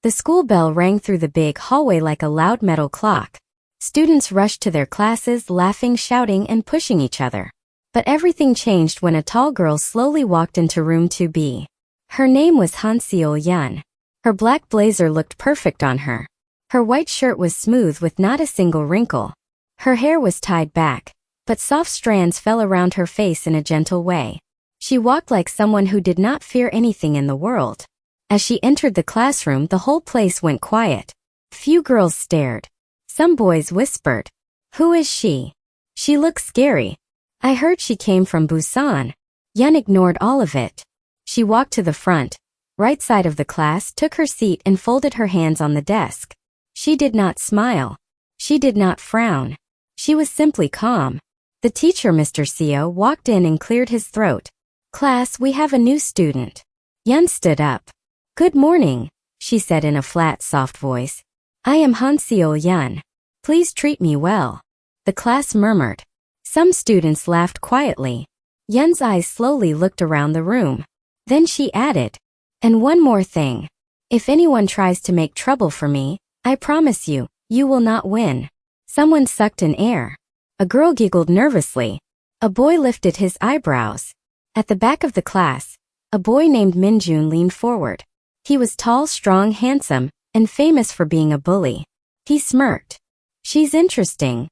The school bell rang through the big hallway like a loud metal clock. Students rushed to their classes, laughing, shouting, and pushing each other. But everything changed when a tall girl slowly walked into room 2B. Her name was Han-Seol Yeon. Her black blazer looked perfect on her. Her white shirt was smooth with not a single wrinkle. Her hair was tied back, but soft strands fell around her face in a gentle way. She walked like someone who did not fear anything in the world. As she entered the classroom, the whole place went quiet. Few girls stared. Some boys whispered, "Who is she? She looks scary. I heard she came from Busan." Yeon ignored all of it. She walked to the front, right side of the class, took her seat and folded her hands on the desk. She did not smile. She did not frown. She was simply calm. The teacher, Mr. Seo, walked in and cleared his throat. "Class, we have a new student." Yeon stood up. "Good morning," she said in a flat, soft voice. "I am Hansio Yan. Please treat me well." The class murmured. Some students laughed quietly. Yeon's eyes slowly looked around the room. Then she added, "And one more thing. If anyone tries to make trouble for me, I promise you, you will not win." Someone sucked in air. A girl giggled nervously. A boy lifted his eyebrows. At the back of the class, a boy named Minjun leaned forward. He was tall, strong, handsome, and famous for being a bully. He smirked. "She's interesting,"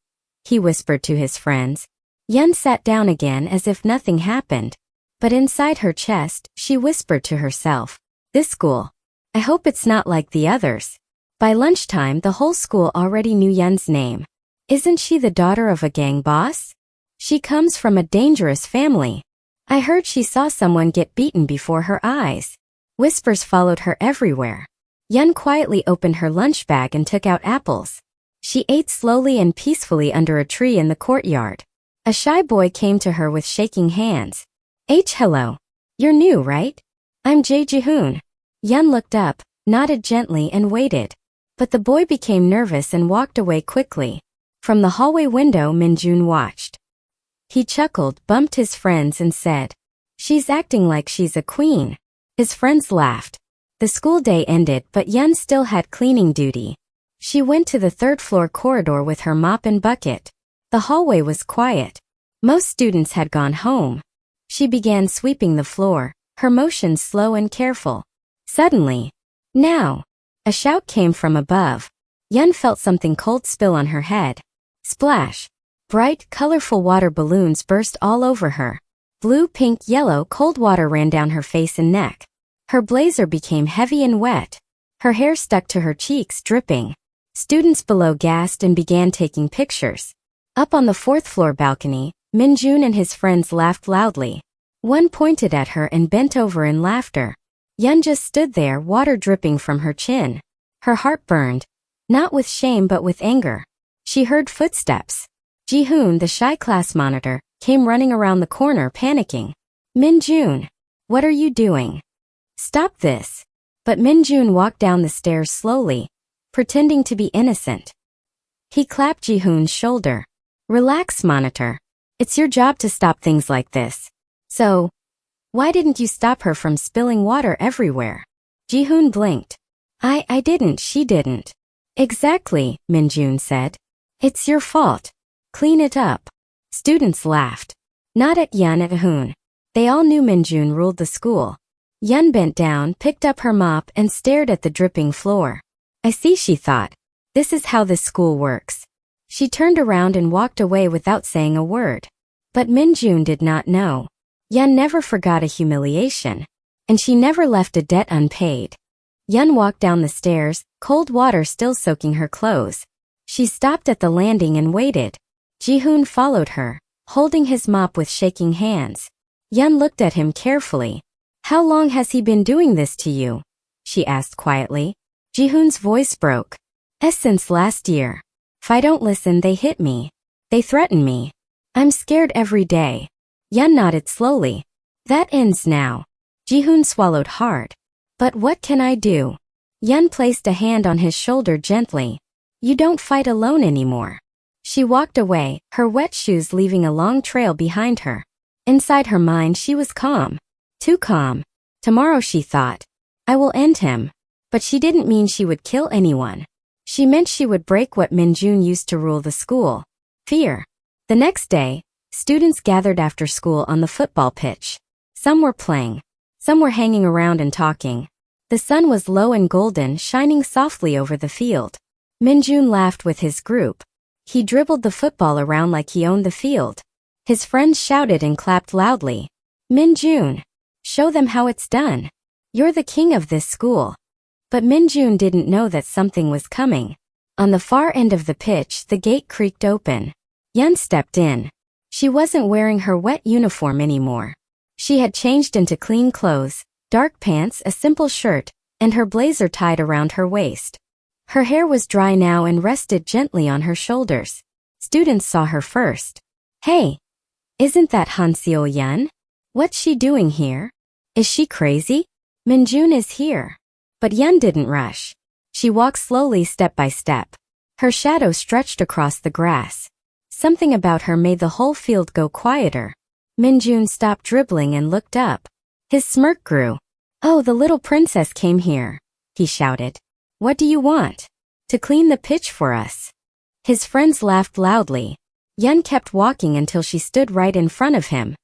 he whispered to his friends. Yeon sat down again as if nothing happened. But inside her chest, she whispered to herself, "This school. I hope it's not like the others." By lunchtime, the whole school already knew Yeon's name. Isn't she the daughter of a gang boss? She comes from a dangerous family. I heard she saw someone get beaten before her eyes. Whispers followed her everywhere. Yeon quietly opened her lunch bag and took out apples. She ate slowly and peacefully under a tree in the courtyard. A shy boy came to her with shaking hands. Hello. You're new, right? I'm Jae Ji-hoon." Yeon looked up, nodded gently and waited. But the boy became nervous and walked away quickly. From the hallway window, Minjun watched. He chuckled, bumped his friends and said, "She's acting like she's a queen." His friends laughed. The school day ended, but Yeon still had cleaning duty. She went to the third-floor corridor with her mop and bucket. The hallway was quiet. Most students had gone home. She began sweeping the floor, her motions slow and careful. Suddenly, "Now!" a shout came from above. Yeon felt something cold spill on her head. Splash! Bright, colorful water balloons burst all over her. Blue, pink, yellow, cold water ran down her face and neck. Her blazer became heavy and wet. Her hair stuck to her cheeks, dripping. Students below gasped and began taking pictures. Up on the fourth-floor balcony, Minjun and his friends laughed loudly. One pointed at her and bent over in laughter. Yeon just stood there, water dripping from her chin. Her heart burned, not with shame but with anger. She heard footsteps. Ji-hoon, the shy class monitor, came running around the corner, panicking. "Minjun, what are you doing? Stop this." But Minjun walked down the stairs slowly, pretending to be innocent. He clapped Ji-hoon's shoulder. "Relax, monitor. It's your job to stop things like this. So, why didn't you stop her from spilling water everywhere?" Ji-hoon blinked. I didn't, she didn't." "Exactly," Minjun said. "It's your fault. Clean it up." Students laughed. Not at Yeon and Hoon. They all knew Minjun ruled the school. Yeon bent down, picked up her mop and stared at the dripping floor. "I see," she thought. "This is how this school works." She turned around and walked away without saying a word. But Minjun did not know. Yeon never forgot a humiliation. And she never left a debt unpaid. Yeon walked down the stairs, cold water still soaking her clothes. She stopped at the landing and waited. Ji-hoon followed her, holding his mop with shaking hands. Yeon looked at him carefully. "How long has he been doing this to you?" she asked quietly. Ji-hoon's voice broke. Since last year. If I don't listen, they hit me. They threaten me. I'm scared every day." Yeon nodded slowly. "That ends now." Ji-hoon swallowed hard. "But what can I do?" Yeon placed a hand on his shoulder gently. "You don't fight alone anymore." She walked away, her wet shoes leaving a long trail behind her. Inside her mind she was calm. Too calm. Tomorrow, she thought, I will end him. But she didn't mean she would kill anyone. She meant she would break what Minjun used to rule the school: fear. The next day, students gathered after school on the football pitch. Some were playing. Some were hanging around and talking. The sun was low and golden, shining softly over the field. Minjun laughed with his group. He dribbled the football around like he owned the field. His friends shouted and clapped loudly. "Minjun, show them how it's done. You're the king of this school." But Minjun didn't know that something was coming. On the far end of the pitch, the gate creaked open. Yeon stepped in. She wasn't wearing her wet uniform anymore. She had changed into clean clothes, dark pants, a simple shirt, and her blazer tied around her waist. Her hair was dry now and rested gently on her shoulders. Students saw her first. "Hey, isn't that Hansio Yan? What's she doing here? Is she crazy? Minjun is here." But Yeon didn't rush. She walked slowly, step by step. Her shadow stretched across the grass. Something about her made the whole field go quieter. Minjun stopped dribbling and looked up. His smirk grew. "Oh, the little princess came here," he shouted. "What do you want?" "To clean the pitch for us." His friends laughed loudly. Yeon kept walking until she stood right in front of him.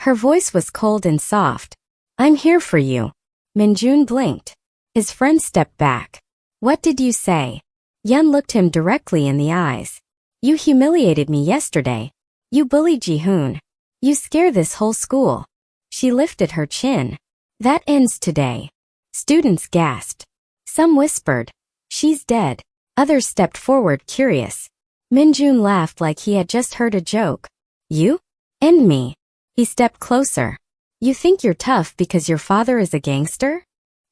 Her voice was cold and soft. "I'm here for you." Minjun blinked. His friend stepped back. "What did you say?" Yeon looked him directly in the eyes. "You humiliated me yesterday. You bullied Jihoon. You scare this whole school." She lifted her chin. "That ends today." Students gasped. Some whispered, "She's dead." Others stepped forward, curious. Minjun laughed like he had just heard a joke. "You? And me?" He stepped closer. "You think you're tough because your father is a gangster?"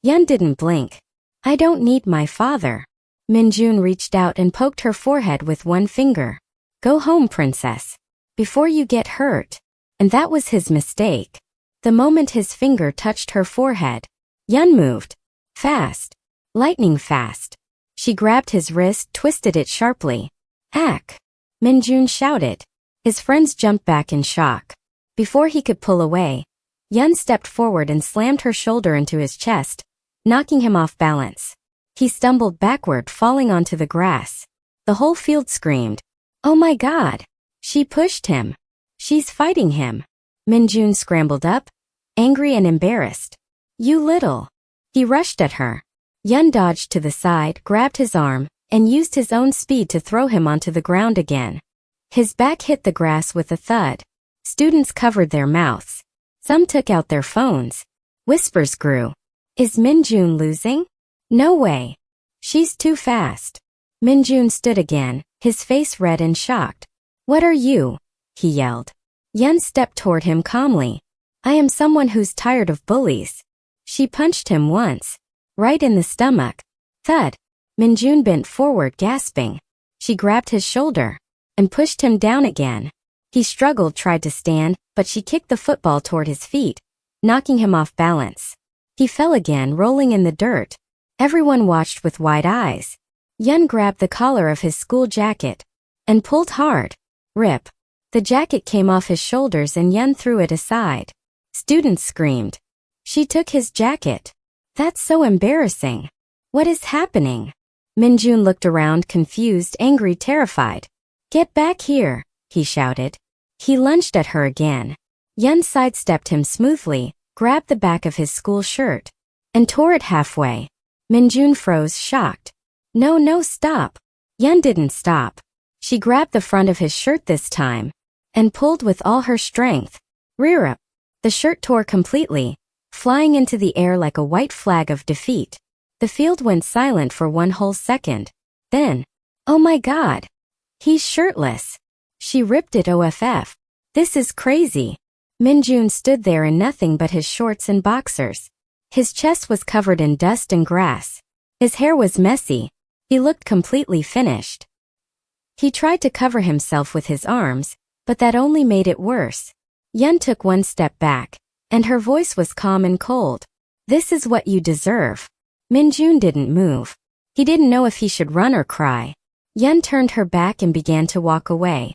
Yeon didn't blink. "I don't need my father." Minjun reached out and poked her forehead with one finger. "Go home, princess. Before you get hurt." And that was his mistake. The moment his finger touched her forehead, Yeon moved. Fast. Lightning fast. She grabbed his wrist, twisted it sharply. "Ack!" Minjun shouted. His friends jumped back in shock. Before he could pull away, Yeon stepped forward and slammed her shoulder into his chest, knocking him off balance. He stumbled backward, falling onto the grass. The whole field screamed. "Oh my God!" She pushed him. "She's fighting him." Minjun scrambled up, angry and embarrassed. "You little." He rushed at her. Yeon dodged to the side, grabbed his arm, and used his own speed to throw him onto the ground again. His back hit the grass with a thud. Students covered their mouths. Some took out their phones. Whispers grew. "Is Minjun losing? No way. She's too fast." Minjun stood again, his face red and shocked. "What are you?" he yelled. Yeon stepped toward him calmly. "I am someone who's tired of bullies." She punched him once, right in the stomach. Thud. Minjun bent forward, gasping. She grabbed his shoulder and pushed him down again. He struggled, tried to stand, but she kicked the football toward his feet, knocking him off balance. He fell again, rolling in the dirt. Everyone watched with wide eyes. Yeon grabbed the collar of his school jacket and pulled hard. Rip. The jacket came off his shoulders and Yeon threw it aside. Students screamed. She took his jacket. "That's so embarrassing. What is happening?" Minjun looked around, confused, angry, terrified. "Get back here," he shouted. He lunged at her again. Yeon sidestepped him smoothly, grabbed the back of his school shirt, and tore it halfway. Minjun froze, shocked. "No, no, stop." Yeon didn't stop. She grabbed the front of his shirt this time and pulled with all her strength. Rear up. The shirt tore completely, flying into the air like a white flag of defeat. The field went silent for one whole second. Then, "Oh my God! He's shirtless." She ripped it off. "This is crazy." Minjun stood there in nothing but his shorts and boxers. His chest was covered in dust and grass. His hair was messy. He looked completely finished. He tried to cover himself with his arms, but that only made it worse. Yeon took one step back, and her voice was calm and cold. "This is what you deserve." Minjun didn't move. He didn't know if he should run or cry. Yeon turned her back and began to walk away.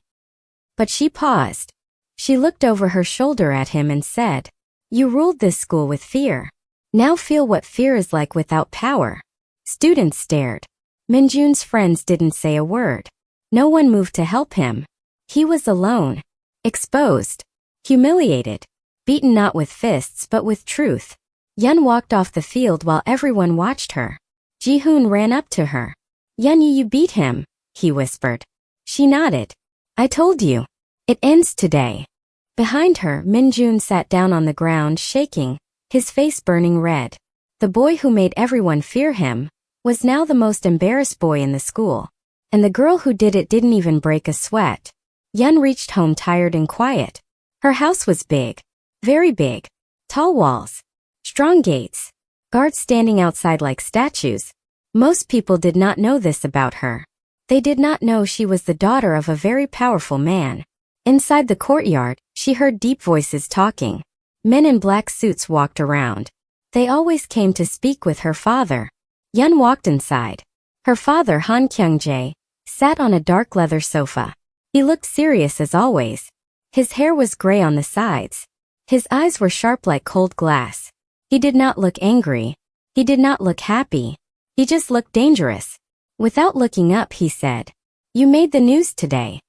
But she paused. She looked over her shoulder at him and said, "You ruled this school with fear. Now feel what fear is like without power." Students stared. Minjun's friends didn't say a word. No one moved to help him. He was alone. Exposed. Humiliated. Beaten not with fists but with truth. Yeon walked off the field while everyone watched her. Ji-hoon ran up to her. "Yeon, you beat him," he whispered. She nodded. "I told you. It ends today." Behind her, Minjun sat down on the ground shaking, his face burning red. The boy who made everyone fear him was now the most embarrassed boy in the school. And the girl who did it didn't even break a sweat. Yeon reached home tired and quiet. Her house was big. Very big. Tall walls. Strong gates. Guards standing outside like statues. Most people did not know this about her. They did not know she was the daughter of a very powerful man. Inside the courtyard, she heard deep voices talking. Men in black suits walked around. They always came to speak with her father. Yeon walked inside. Her father, Han Kyung-jae, sat on a dark leather sofa. He looked serious as always. His hair was gray on the sides. His eyes were sharp like cold glass. He did not look angry. He did not look happy. He just looked dangerous. Without looking up, he said, "You made the news today."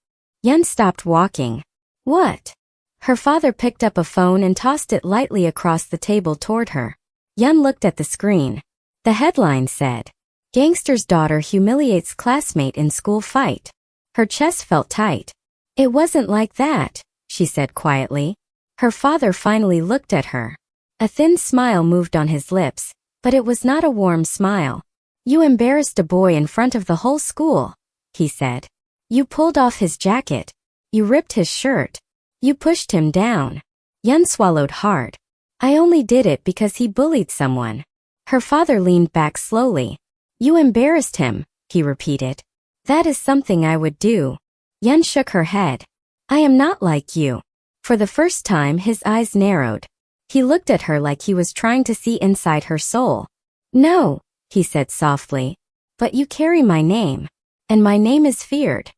Yeon stopped walking. "What?" Her father picked up a phone and tossed it lightly across the table toward her. Yeon looked at the screen. The headline said, "Gangster's daughter humiliates classmate in school fight." Her chest felt tight. "It wasn't like that," she said quietly. Her father finally looked at her. A thin smile moved on his lips, but it was not a warm smile. "You embarrassed a boy in front of the whole school," he said. "You pulled off his jacket. You ripped his shirt. You pushed him down." Yeon swallowed hard. "I only did it because he bullied someone." Her father leaned back slowly. "You embarrassed him," he repeated. "That is something I would do." Yeon shook her head. "I am not like you." For the first time, his eyes narrowed. He looked at her like he was trying to see inside her soul. "No," he said softly, "but you carry my name. And my name is feared."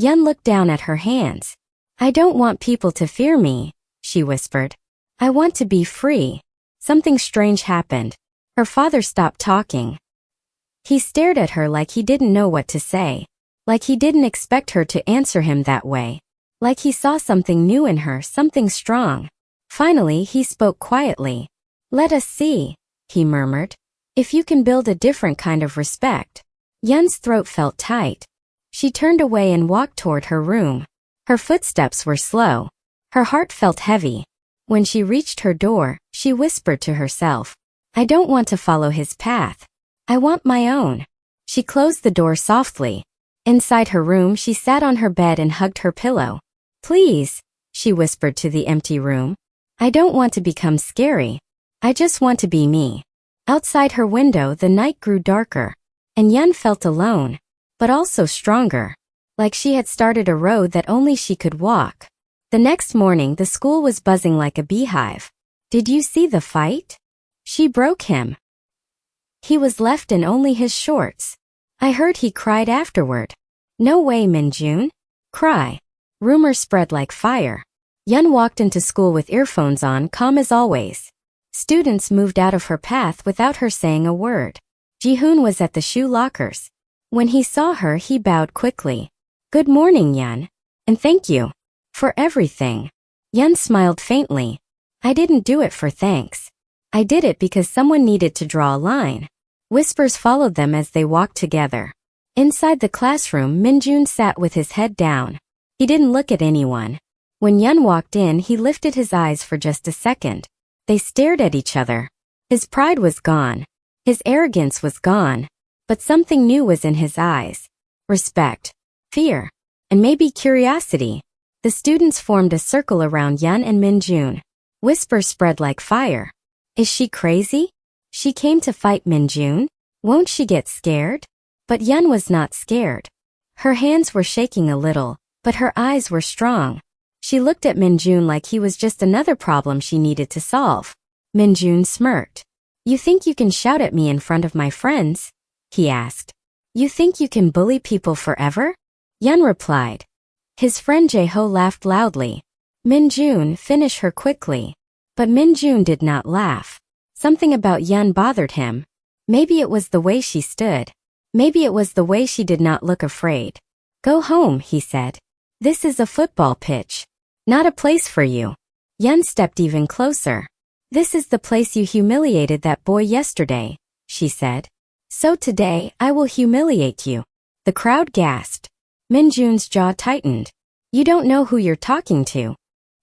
Yeon looked down at her hands. "I don't want people to fear me," she whispered. "I want to be free." Something strange happened. Her father stopped talking. He stared at her like he didn't know what to say. Like he didn't expect her to answer him that way. Like he saw something new in her, something strong. Finally, he spoke quietly. "Let us see," he murmured. "If you can build a different kind of respect." Yeon's throat felt tight. She turned away and walked toward her room. Her footsteps were slow. Her heart felt heavy. When she reached her door, she whispered to herself, "I don't want to follow his path. I want my own." She closed the door softly. Inside her room, she sat on her bed and hugged her pillow. "Please," she whispered to the empty room. "I don't want to become scary. I just want to be me." Outside her window, the night grew darker. And Yeon felt alone, but also stronger. Like she had started a road that only she could walk. The next morning, the school was buzzing like a beehive. "Did you see the fight? She broke him. He was left in only his shorts. I heard he cried afterward." "No way, Minjun. Cry." Rumor spread like fire. Yeon walked into school with earphones on, calm as always. Students moved out of her path without her saying a word. Ji-hoon was at the shoe lockers. When he saw her, he bowed quickly. "Good morning, Yeon. And thank you. For everything." Yeon smiled faintly. "I didn't do it for thanks. I did it because someone needed to draw a line." Whispers followed them as they walked together. Inside the classroom, Minjun sat with his head down. He didn't look at anyone. When Yeon walked in, he lifted his eyes for just a second. They stared at each other. His pride was gone. His arrogance was gone. But something new was in his eyes. Respect. Fear. And maybe curiosity. The students formed a circle around Yeon and Minjun. Whispers spread like fire. "Is she crazy? She came to fight Minjun? Won't she get scared?" But Yeon was not scared. Her hands were shaking a little, but her eyes were strong. She looked at Minjun like he was just another problem she needed to solve. Minjun smirked. "You think you can shout at me in front of my friends?" he asked. "You think you can bully people forever?" Yeon replied. His friend Jae-ho laughed loudly. "Minjun, finish her quickly." But Minjun did not laugh. Something about Yeon bothered him. Maybe it was the way she stood. Maybe it was the way she did not look afraid. Go home, he said. This is a football pitch. Not a place for you. Yeon stepped even closer. This is the place you humiliated that boy yesterday, she said. So today, I will humiliate you. The crowd gasped. Minjun's jaw tightened. You don't know who you're talking to.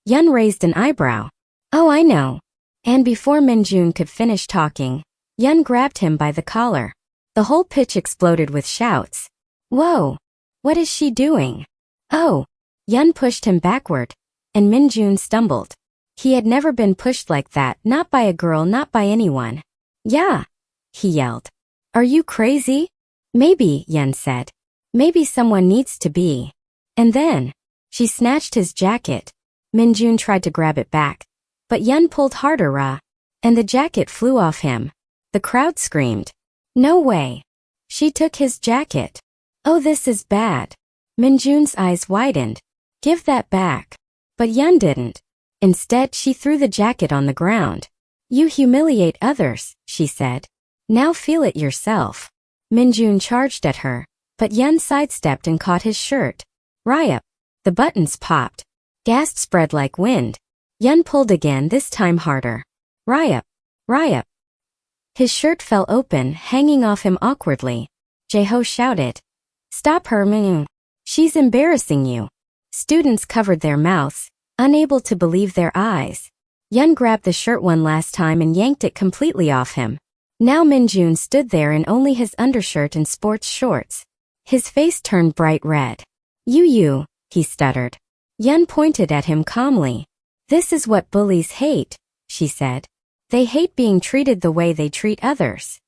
Yeon raised an eyebrow. Oh, I know. And before Minjun could finish talking, Yeon grabbed him by the collar. The whole pitch exploded with shouts. Whoa! What is she doing? Oh! Yeon pushed him backward, and Minjun stumbled. He had never been pushed like that, not by a girl, not by anyone. Yeah! He yelled. Are you crazy? Maybe, Yeon said. Maybe someone needs to be. And then, she snatched his jacket. Minjun tried to grab it back, but Yeon pulled harder, and the jacket flew off him. The crowd screamed. No way. She took his jacket. Oh, this is bad. Minjun's eyes widened. Give that back. But Yeon didn't. Instead, she threw the jacket on the ground. You humiliate others, she said. Now feel it yourself. Minjun charged at her, but Yeon sidestepped and caught his shirt. Ryup. The buttons popped. Gas spread like wind. Yeon pulled again, this time harder. Ryup. Ryup. His shirt fell open, hanging off him awkwardly. Jae-ho shouted. Stop her, Min. She's embarrassing you. Students covered their mouths, unable to believe their eyes. Yeon grabbed the shirt one last time and yanked it completely off him. Now Minjun stood there in only his undershirt and sports shorts. His face turned bright red. You, he stuttered. Yeon pointed at him calmly. This is what bullies hate, she said. They hate being treated the way they treat others.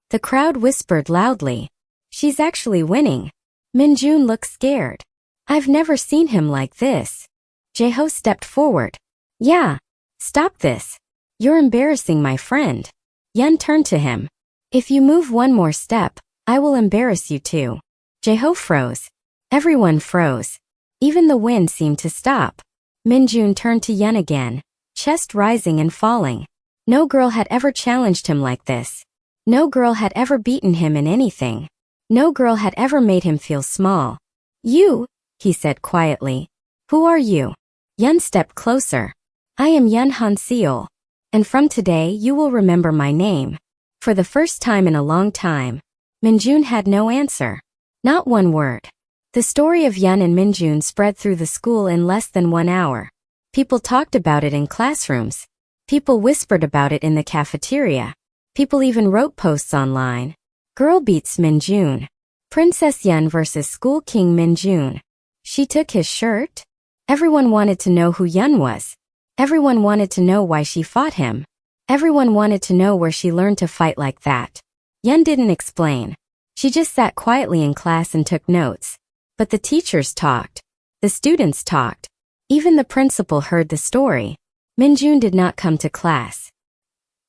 The crowd whispered loudly. She's actually winning. Minjun looked scared. I've never seen him like this. Jae-ho stepped forward. Yeah. Stop this. You're embarrassing my friend. Yeon turned to him. If you move one more step, I will embarrass you too. Jae-ho froze. Everyone froze. Even the wind seemed to stop. Minjun turned to Yeon again, chest rising and falling. No girl had ever challenged him like this. No girl had ever beaten him in anything. No girl had ever made him feel small. You, he said quietly. Who are you? Yeon stepped closer. I am Yeon Han-Seol. And from today you will remember my name. For the first time in a long time, Minjun had no answer. Not one word. The story of Yeon and Minjun spread through the school in less than 1 hour. People talked about it in classrooms. People whispered about it in the cafeteria. People even wrote posts online. Girl beats Minjun. Princess Yeon versus School King Minjun. She took his shirt? Everyone wanted to know who Yeon was. Everyone wanted to know why she fought him. Everyone wanted to know where she learned to fight like that. Yeon didn't explain. She just sat quietly in class and took notes. But the teachers talked. The students talked. Even the principal heard the story. Minjun did not come to class.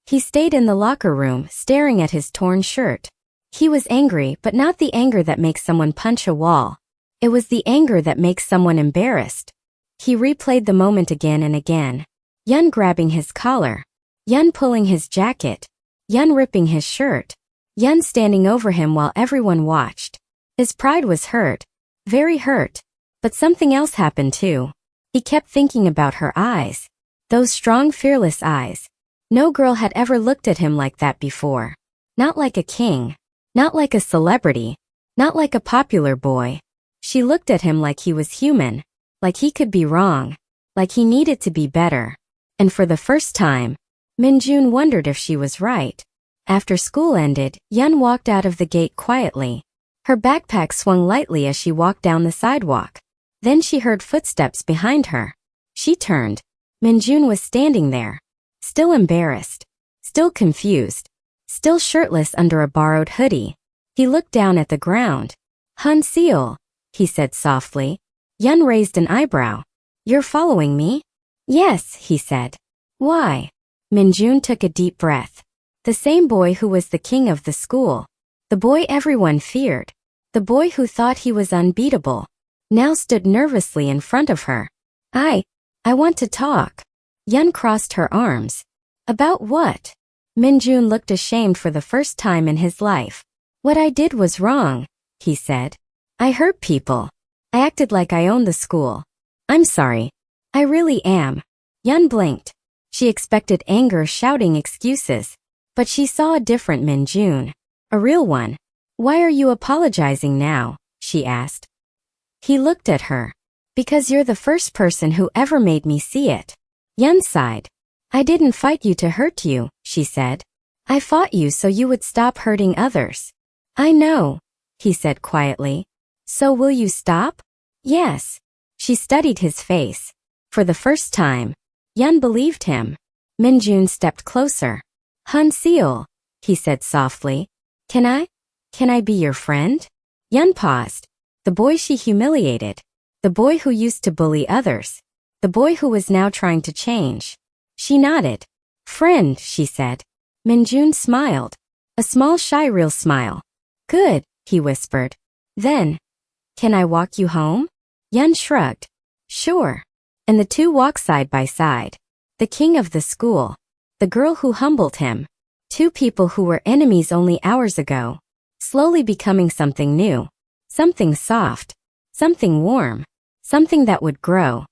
He stayed in the locker room, staring at his torn shirt. He was angry, but not the anger that makes someone punch a wall. It was the anger that makes someone embarrassed. He replayed the moment again and again. Yeon grabbing his collar. Yeon pulling his jacket. Yeon ripping his shirt. Yeon standing over him while everyone watched. His pride was hurt. Very hurt. But something else happened too. He kept thinking about her eyes. Those strong, fearless eyes. No girl had ever looked at him like that before. Not like a king. Not like a celebrity. Not like a popular boy. She looked at him like he was human. Like he could be wrong. Like he needed to be better. And for the first time, Minjun wondered if she was right. After school ended, Yeon walked out of the gate quietly. Her backpack swung lightly as she walked down the sidewalk. Then she heard footsteps behind her. She turned. Minjun was standing there. Still embarrassed. Still confused. Still shirtless under a borrowed hoodie. He looked down at the ground. Han-Seol, he said softly. Yeon raised an eyebrow. You're following me? Yes, he said. Why? Minjun took a deep breath. The same boy who was the king of the school. The boy everyone feared. The boy who thought he was unbeatable. Now stood nervously in front of her. I want to talk. Yeon crossed her arms. About what? Minjun looked ashamed for the first time in his life. What I did was wrong, he said. I hurt people. I acted like I owned the school. I'm sorry. I really am. Yeon blinked. She expected anger, shouting excuses. But she saw a different Minjun. A real one. Why are you apologizing now? She asked. He looked at her. Because you're the first person who ever made me see it. Yeon sighed. I didn't fight you to hurt you, she said. I fought you so you would stop hurting others. I know, he said quietly. So will you stop? Yes. She studied his face. For the first time, Yeon believed him. Minjun stepped closer. Han-Seol, he said softly. Can I be your friend? Yeon paused. The boy she humiliated. The boy who used to bully others. The boy who was now trying to change. She nodded. Friend, she said. Minjun smiled. A small shy real smile. Good, he whispered. Then, can I walk you home? Yeon shrugged. Sure. And the two walked side by side. The king of the school. The girl who humbled him. Two people who were enemies only hours ago. Slowly becoming something new. Something soft. Something warm. Something that would grow.